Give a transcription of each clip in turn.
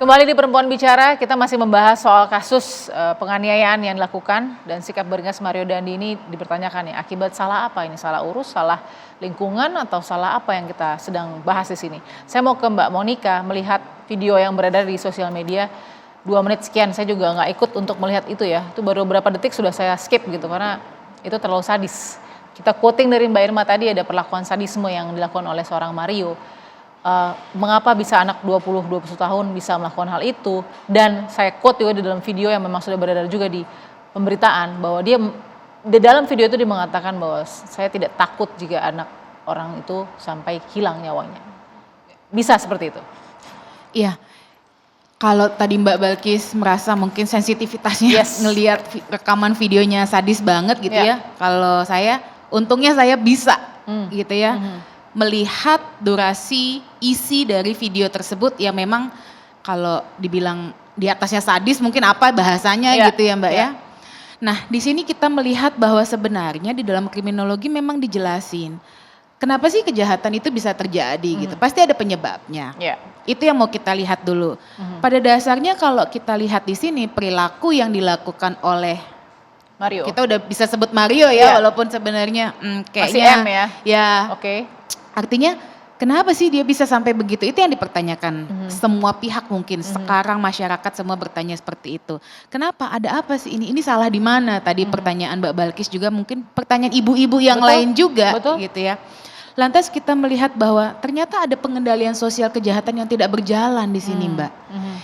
Kembali di Perempuan Bicara, kita masih membahas soal kasus penganiayaan yang dilakukan dan sikap beringas Mario Dandi ini dipertanyakan ya, akibat salah apa ini? Salah urus, salah lingkungan, atau salah apa yang kita sedang bahas di sini? Saya mau ke Mbak Monica melihat video yang beredar di sosial media 2 menit sekian, saya juga nggak ikut untuk melihat itu ya. Itu baru beberapa detik sudah saya skip gitu karena itu terlalu sadis. Kita quoting dari Mbak Irma tadi, ada perlakuan sadisme yang dilakukan oleh seorang Mario. Mengapa bisa anak 20-21 tahun bisa melakukan hal itu, dan saya quote juga di dalam video yang memang sudah beredar juga di pemberitaan bahwa dia di dalam video itu dia mengatakan bahwa saya tidak takut jika anak orang itu sampai hilang nyawanya. Bisa seperti itu? Iya. Kalau tadi Mbak Balkis merasa mungkin sensitivitasnya ngelihat rekaman videonya sadis banget gitu ya. Kalau saya untungnya saya bisa gitu ya. Melihat durasi isi dari video tersebut yang memang kalau dibilang di atasnya sadis mungkin apa bahasanya gitu ya Mbak ya. Nah di sini kita melihat bahwa sebenarnya di dalam kriminologi memang dijelasin kenapa sih kejahatan itu bisa terjadi gitu. Pasti ada penyebabnya. Itu yang mau kita lihat dulu. Pada dasarnya kalau kita lihat di sini perilaku yang dilakukan oleh Mario. Kita udah bisa sebut Mario ya walaupun sebenarnya kayaknya masih M ya. Artinya kenapa sih dia bisa sampai begitu? Itu yang dipertanyakan semua pihak mungkin. Sekarang masyarakat semua bertanya seperti itu. Kenapa? Ada apa sih ini? Ini salah di mana? Tadi pertanyaan Mbak Balkis juga mungkin pertanyaan ibu-ibu yang lain juga gitu ya. Lantas kita melihat bahwa ternyata ada pengendalian sosial kejahatan yang tidak berjalan di sini Mbak.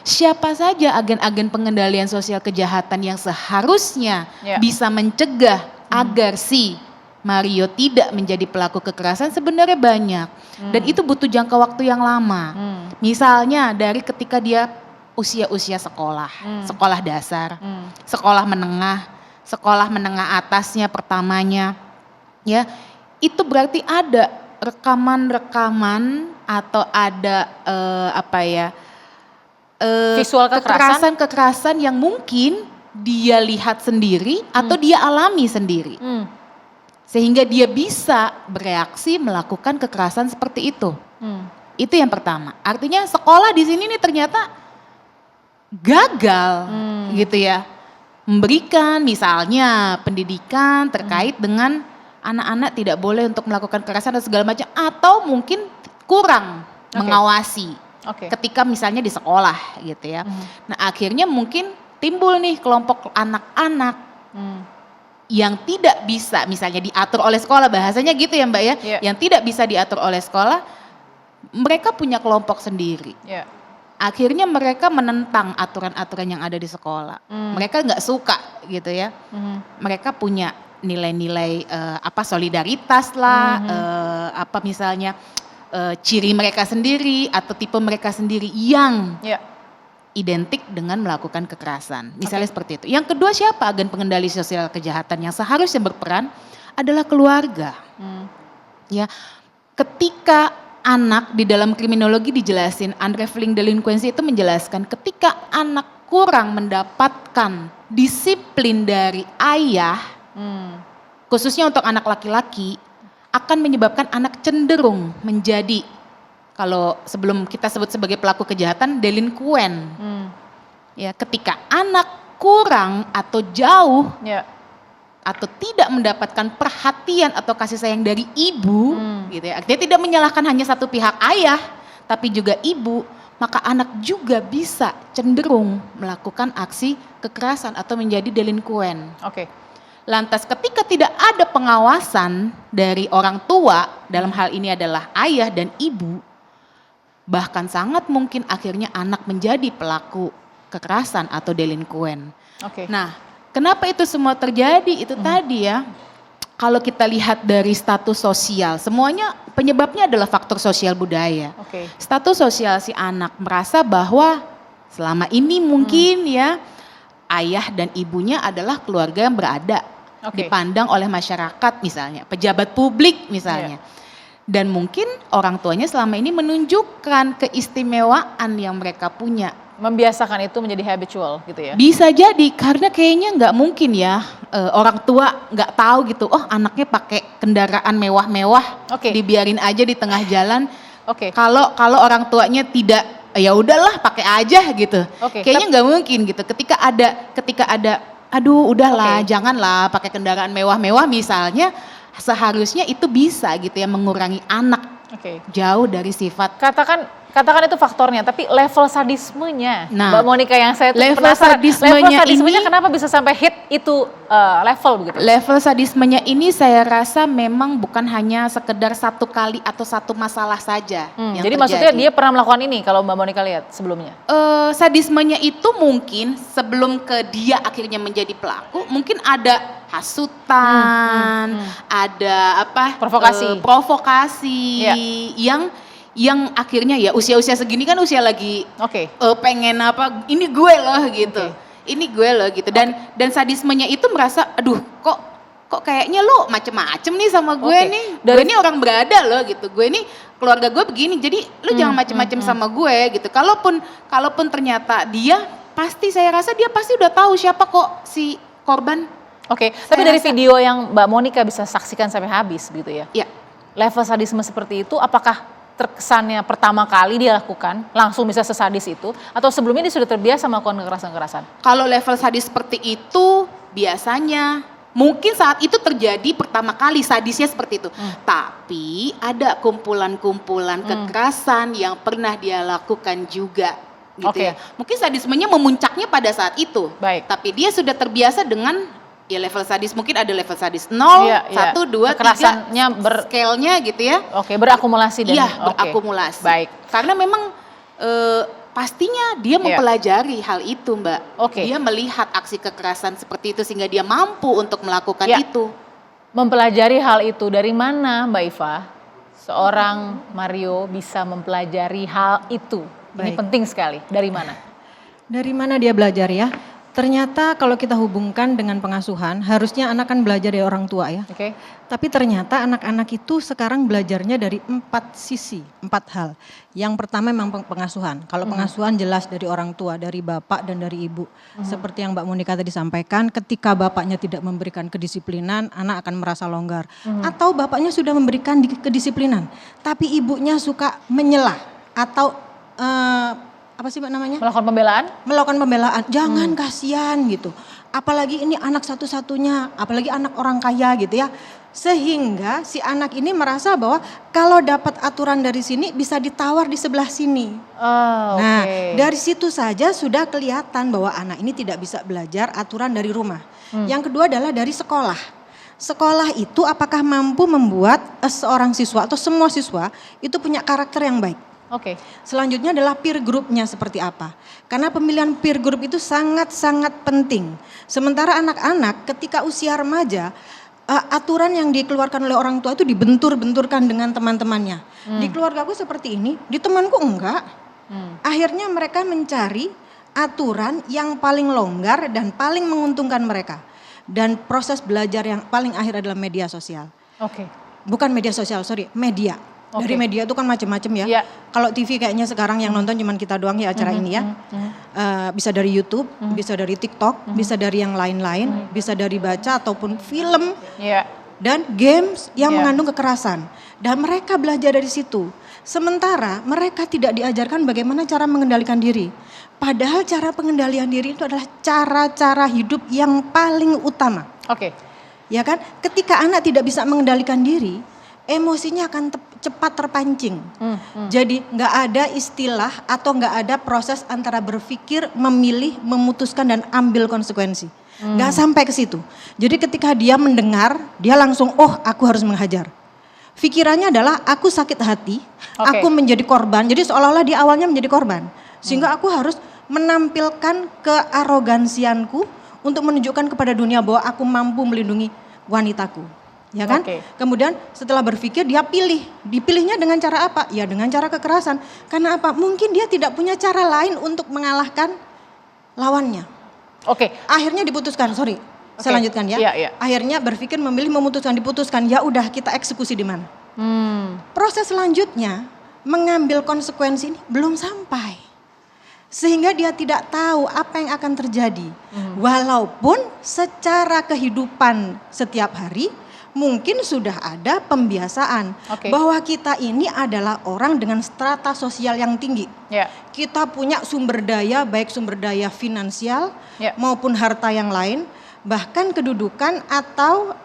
Siapa saja agen-agen pengendalian sosial kejahatan yang seharusnya bisa mencegah agar si Mario tidak menjadi pelaku kekerasan sebenarnya banyak. Dan itu butuh jangka waktu yang lama. Misalnya dari ketika dia usia-usia sekolah, sekolah dasar, sekolah menengah atasnya pertamanya. Ya, itu berarti ada rekaman-rekaman atau ada visual kekerasan yang mungkin dia lihat sendiri atau dia alami sendiri. Sehingga dia bisa bereaksi melakukan kekerasan seperti itu. Itu yang pertama. Artinya sekolah di sini nih ternyata gagal gitu ya. Memberikan misalnya pendidikan terkait dengan anak-anak tidak boleh untuk melakukan kekerasan dan segala macam. Atau mungkin kurang mengawasi ketika misalnya di sekolah gitu ya. Nah akhirnya mungkin timbul nih kelompok anak-anak yang tidak bisa misalnya diatur oleh sekolah, bahasanya gitu ya Mbak ya, yang tidak bisa diatur oleh sekolah, mereka punya kelompok sendiri. Akhirnya mereka menentang aturan-aturan yang ada di sekolah. Mereka nggak suka gitu ya. Mereka punya nilai-nilai solidaritas lah, misalnya ciri mereka sendiri atau tipe mereka sendiri yang identik dengan melakukan kekerasan. Misalnya seperti itu. Yang kedua siapa agen pengendali sosial kejahatan yang seharusnya berperan adalah keluarga. Ya, ketika anak di dalam kriminologi dijelasin, unraveling delinquency itu menjelaskan ketika anak kurang mendapatkan disiplin dari ayah, khususnya untuk anak laki-laki, akan menyebabkan anak cenderung menjadi, kalau sebelum kita sebut sebagai pelaku kejahatan, delinquen. Ya, ketika anak kurang atau jauh atau tidak mendapatkan perhatian atau kasih sayang dari ibu, gitu ya. Dia tidak menyalahkan hanya satu pihak ayah, tapi juga ibu, maka anak juga bisa cenderung melakukan aksi kekerasan atau menjadi delinquen. Lantas ketika tidak ada pengawasan dari orang tua, dalam hal ini adalah ayah dan ibu, bahkan sangat mungkin akhirnya anak menjadi pelaku kekerasan atau delinquen. Nah, kenapa itu semua terjadi? Itu tadi ya, kalau kita lihat dari status sosial, semuanya penyebabnya adalah faktor sosial budaya. Status sosial si anak merasa bahwa selama ini mungkin ya ayah dan ibunya adalah keluarga yang berada, dipandang oleh masyarakat misalnya, pejabat publik misalnya. Dan mungkin orang tuanya selama ini menunjukkan keistimewaan yang mereka punya. Membiasakan itu menjadi habitual gitu ya? Bisa jadi, karena kayaknya nggak mungkin ya orang tua nggak tahu gitu, oh anaknya pakai kendaraan mewah-mewah, dibiarin aja di tengah jalan. Kalau orang tuanya tidak ya udahlah pakai aja gitu. Oke, Kayaknya nggak mungkin gitu. Ketika ada, aduh udahlah, Oke. janganlah pakai kendaraan mewah-mewah misalnya, seharusnya itu bisa gitu ya mengurangi anak Oke. jauh dari sifat. Katakan itu faktornya, tapi level sadismenya, Nah, Mbak Monica yang saya level penasaran, sadismenya kenapa bisa sampai hit itu level begitu? Level sadismenya ini saya rasa memang bukan hanya sekedar satu kali atau satu masalah saja yang Jadi terjadi. maksudnya dia pernah melakukan ini kalau Mbak Monica lihat sebelumnya? Sadismenya itu mungkin sebelum ke dia akhirnya menjadi pelaku, mungkin ada hasutan, ada apa? Provokasi. Provokasi Iya. yang akhirnya ya usia-usia segini kan usia lagi Oke. pengen apa? Ini gue loh gitu. Oke. Ini gue loh gitu. Dan sadismenya itu merasa, aduh kok kayaknya lo macem-macem nih sama gue Oke. nih. Gue ini orang berada loh gitu. Gue ini keluarga gue begini. Jadi lo jangan macem-macem sama gue gitu. Kalaupun ternyata dia pasti saya rasa dia pasti udah tahu siapa kok si korban. Oke, tapi dari video yang Mbak Monica bisa saksikan sampai habis begitu ya? Ya. Level sadisme seperti itu apakah terkesannya pertama kali dia lakukan langsung bisa sesadis itu atau sebelumnya dia sudah terbiasa melakukan kekerasan-kekerasan? Kalau level sadis seperti itu biasanya mungkin saat itu terjadi pertama kali sadisnya seperti itu. Tapi ada kumpulan-kumpulan kekerasan yang pernah dia lakukan juga gitu Oke. ya. Mungkin sadismenya memuncaknya pada saat itu. Baik. Tapi dia sudah terbiasa dengan ya level sadis, mungkin ada level sadis 0, Iya, 1, 2, 3, kekerasannya scale-nya gitu ya. Oke, berakumulasi dan Iya, oke. berakumulasi. Baik. Karena memang pastinya dia mempelajari hal itu, Mbak. Oke. Dia melihat aksi kekerasan seperti itu sehingga dia mampu untuk melakukan Ya. itu. Mempelajari hal itu dari mana Mbak Iva? Seorang Mario bisa mempelajari hal itu. Ini Baik. penting sekali. Dari mana? Dari mana dia belajar ya? Ternyata kalau kita hubungkan dengan pengasuhan, harusnya anak kan belajar dari orang tua ya. Oke. Tapi ternyata anak-anak itu sekarang belajarnya dari 4 sisi, 4 hal. Yang pertama memang pengasuhan. Kalau pengasuhan jelas dari orang tua, dari bapak dan dari ibu. Seperti yang Mbak Monica tadi sampaikan, ketika bapaknya tidak memberikan kedisiplinan, anak akan merasa longgar. Atau bapaknya sudah memberikan kedisiplinan, tapi ibunya suka menyela atau apa sih Mbak namanya? Melakukan pembelaan? Melakukan pembelaan, jangan kasihan gitu. Apalagi ini anak satu-satunya, apalagi anak orang kaya gitu ya. Sehingga si anak ini merasa bahwa kalau dapat aturan dari sini bisa ditawar di sebelah sini. Oh, Nah, oke. dari situ saja sudah kelihatan bahwa anak ini tidak bisa belajar aturan dari rumah. Yang kedua adalah dari sekolah. Sekolah itu apakah mampu membuat seorang siswa atau semua siswa itu punya karakter yang baik. Oke. Selanjutnya adalah peer groupnya seperti apa. Karena pemilihan peer group itu sangat-sangat penting. Sementara anak-anak ketika usia remaja, aturan yang dikeluarkan oleh orang tua itu dibentur-benturkan dengan teman-temannya. Di keluargaku seperti ini, di temanku enggak. Akhirnya mereka mencari aturan yang paling longgar dan paling menguntungkan mereka. Dan proses belajar yang paling akhir adalah media sosial. Oke. Bukan media sosial, media. Dari Oke. media itu kan macam-macam ya. Iya. Kalau TV kayaknya sekarang yang nonton cuman kita doang ya acara ini ya. Bisa dari YouTube, bisa dari TikTok, bisa dari yang lain-lain, bisa dari baca ataupun film Iya. dan games yang Iya. mengandung kekerasan. Dan mereka belajar dari situ. Sementara mereka tidak diajarkan bagaimana cara mengendalikan diri. Padahal cara pengendalian diri itu adalah cara-cara hidup yang paling utama. Oke. Ya kan? Ketika anak tidak bisa mengendalikan diri, emosinya akan cepat terpancing. Jadi nggak ada istilah atau nggak ada proses antara berpikir, memilih, memutuskan dan ambil konsekuensi. Nggak sampai ke situ. Jadi ketika dia mendengar, dia langsung, oh aku harus menghajar. Pikirannya adalah aku sakit hati, aku menjadi korban. Jadi seolah-olah dia awalnya menjadi korban. Sehingga aku harus menampilkan kearogansianku untuk menunjukkan kepada dunia bahwa aku mampu melindungi wanitaku. Ya kan? Oke. Kemudian setelah berpikir dia pilih. Dipilihnya dengan cara apa? Ya dengan cara kekerasan. Karena apa? Mungkin dia tidak punya cara lain untuk mengalahkan lawannya. Oke. Akhirnya diputuskan, saya lanjutkan ya. Iya, iya. Akhirnya berpikir memilih diputuskan. Ya udah kita eksekusi di mana. Proses selanjutnya mengambil konsekuensi ini belum sampai. Sehingga dia tidak tahu apa yang akan terjadi. Walaupun secara kehidupan setiap hari mungkin sudah ada pembiasaan Oke. bahwa kita ini adalah orang dengan strata sosial yang tinggi. Ya. Kita punya sumber daya, baik sumber daya finansial Ya. maupun harta yang lain, bahkan kedudukan atau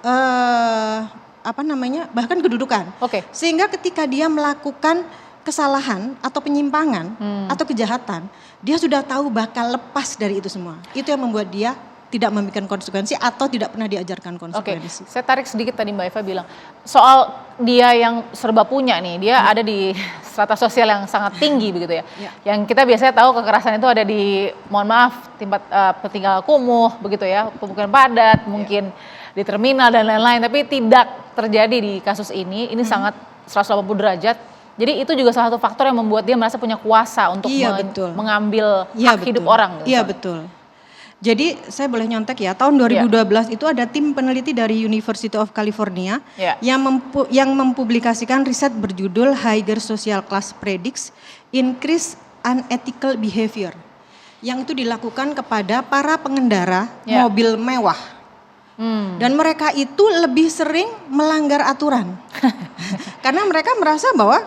bahkan kedudukan. Oke. Sehingga ketika dia melakukan kesalahan atau penyimpangan atau kejahatan, dia sudah tahu bakal lepas dari itu semua. Itu yang membuat dia tidak memikirkan konsekuensi atau tidak pernah diajarkan Oke, konsekuensi. saya tarik sedikit tadi Mbak Eva bilang soal dia yang serba punya nih, dia ada di strata sosial yang sangat tinggi begitu ya. Yang kita biasanya tahu kekerasan itu ada di, mohon maaf, tempat tinggal kumuh begitu ya, pemukiman padat, mungkin di terminal dan lain-lain, tapi tidak terjadi di kasus ini. Ini sangat 180 derajat. Jadi itu juga salah satu faktor yang membuat dia merasa punya kuasa untuk Betul. mengambil Iya, hak hidup betul. orang. Gitu. Iya betul. Jadi saya boleh nyontek ya, tahun 2012 itu ada tim peneliti dari University of California yang mempublikasikan riset berjudul Higher Social Class Predicts Increased Unethical Behavior. Yang itu dilakukan kepada para pengendara mobil mewah. Dan mereka itu lebih sering melanggar aturan. Karena mereka merasa bahwa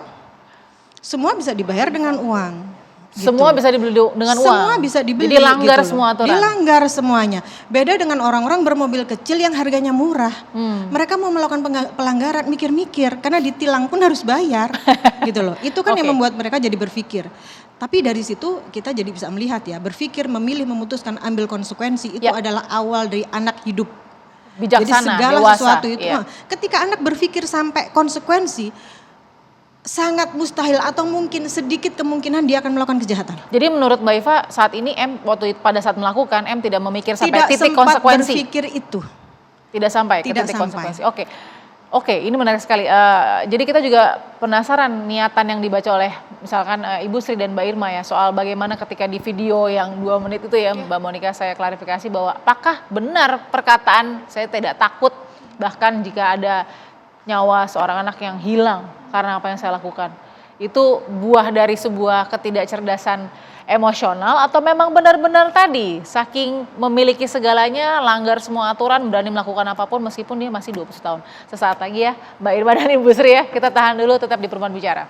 semua bisa dibayar dengan uang. Semua bisa dibeli dengan uang. Semua bisa dibeli. Jadi langgar gitu loh. semua aturan. Dilanggar semuanya. Beda dengan orang-orang bermobil kecil yang harganya murah. Mereka mau melakukan pelanggaran mikir-mikir karena ditilang pun harus bayar. Gitu loh. Itu kan yang membuat mereka jadi berpikir. Tapi dari situ kita jadi bisa melihat ya, berpikir, memilih, memutuskan, ambil konsekuensi itu adalah awal dari anak hidup. Bijaksana, Jadi segala dewasa, sesuatu itu, ketika anak berpikir sampai konsekuensi, sangat mustahil atau mungkin sedikit kemungkinan dia akan melakukan kejahatan. Jadi menurut Mbak Eva saat ini pada saat melakukan M tidak memikir sampai Tidak titik sempat konsekuensi. berpikir itu. Tidak sampai ke Tidak titik sampai. konsekuensi. Oke, ini menarik sekali. Jadi kita juga penasaran niatan yang dibaca oleh misalkan Ibu Sri dan Mbak Irma ya soal bagaimana ketika di video yang 2 menit itu ya Mbak Monica, saya klarifikasi bahwa apakah benar perkataan saya tidak takut bahkan jika ada nyawa seorang anak yang hilang karena apa yang saya lakukan. Itu buah dari sebuah ketidakcerdasan emosional atau memang benar-benar tadi saking memiliki segalanya, langgar semua aturan, berani melakukan apapun meskipun dia masih 20 tahun. Sesaat lagi ya Mbak Irma dan Ibu Sri ya, kita tahan dulu, tetap di Perempuan Bicara.